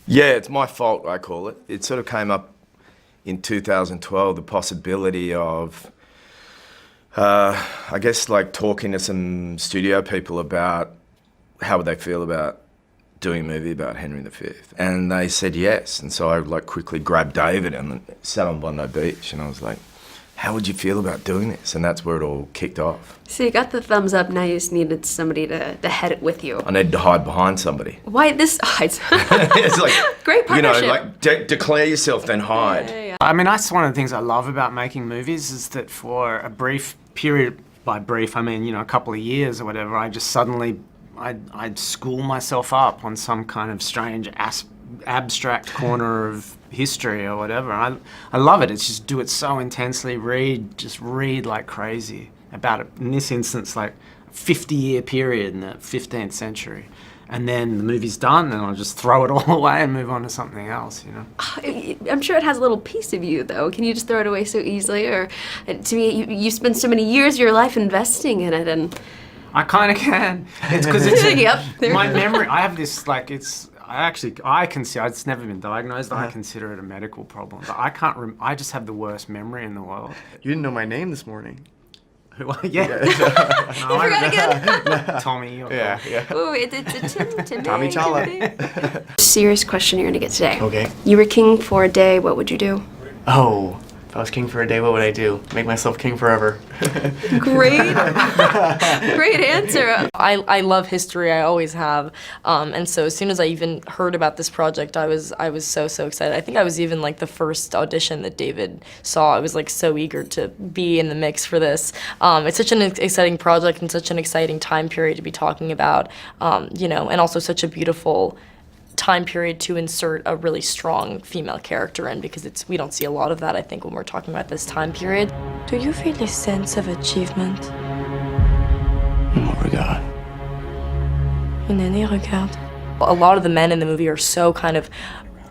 Yeah, it's my fault, I call it. It sort of came up in 2012, the possibility of, I guess, like talking to some studio people about how would they feel about doing a movie about Henry V. And they said yes. And so I like quickly grabbed David and sat on Bondi Beach and I was like, how would you feel about doing this? And that's where it all kicked off. So you got the thumbs up, now you just needed somebody to head it with you. I needed to hide behind somebody. Why this hides? It's like, great partnership. You know, like declare yourself, then hide. Yeah. I mean, that's one of the things I love about making movies is that for a brief period, by brief I mean, you know, a couple of years or whatever, I just suddenly, I'd school myself up on some kind of strange abstract corner of history or whatever. I love it. It's just do it so intensely, just read like crazy about it. In this instance, like a 50-year period in the 15th century. And then the movie's done and I'll just throw it all away and move on to something else, you know. I'm sure it has a little piece of you, though. Can you just throw it away so easily? Or, to me, you spend so many years of your life investing in it, and... I kind of can. It's because it's Yep. my memory. I have this like I consider it's never been diagnosed. I consider it a medical problem. But I can't. I just have the worst memory in the world. You didn't know my name this morning. Who? Yeah. You forgot again? Tommy. Yeah. Ooh, it's Tim. Tommy Chala. Serious question you're gonna get today. Okay. You were king for a day. What would you do? Oh, if I was king for a day, what would I do? Make myself king forever. Great answer. I love history, I always have, and so as soon as I even heard about this project, I was so excited. I think I was even like the first audition that David saw. I was like so eager to be in the mix for this. It's such an exciting project and such an exciting time period to be talking about, you know, and also such a beautiful time period to insert a really strong female character in, because we don't see a lot of that, I think, when we're talking about this time period. Do you feel a sense of achievement? In what regard? In any regard? A lot of the men in the movie are so kind of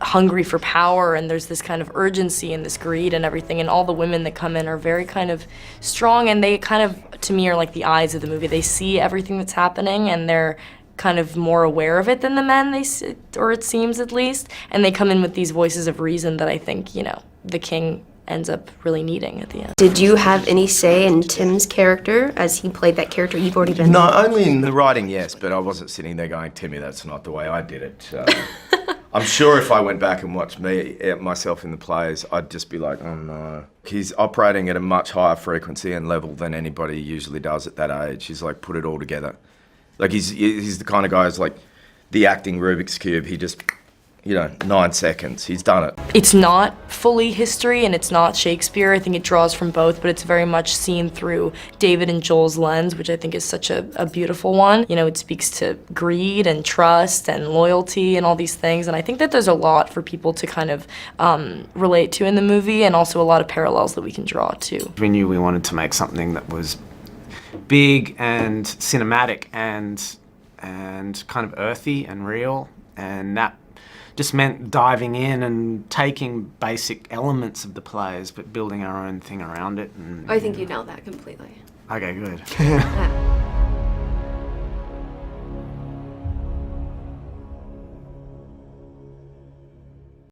hungry for power, and there's this kind of urgency and this greed and everything, and all the women that come in are very kind of strong, and they kind of, to me, are like the eyes of the movie. They see everything that's happening, and they're kind of more aware of it than the men, or it seems at least, and they come in with these voices of reason that I think, you know, the king ends up really needing at the end. Did you have any say in Tim's character as he played that character you've already been? No, only in the writing, yes, but I wasn't sitting there going, Timmy, that's not the way I did it. I'm sure if I went back and watched myself in the plays, I'd just be like, oh no. He's operating at a much higher frequency and level than anybody usually does at that age. He's like put it all together. Like he's the kind of guy who's like the acting Rubik's Cube. He just, you know, 9 seconds, he's done it. It's not fully history and it's not Shakespeare. I think it draws from both, but it's very much seen through David and Joel's lens, which I think is such a beautiful one. You know, it speaks to greed and trust and loyalty and all these things, and I think that there's a lot for people to kind of relate to in the movie, and also a lot of parallels that we can draw too. We knew we wanted to make something that was big and cinematic and kind of earthy and real, and that just meant diving in and taking basic elements of the plays but building our own thing around it. And, I think you nailed that completely. Okay, good.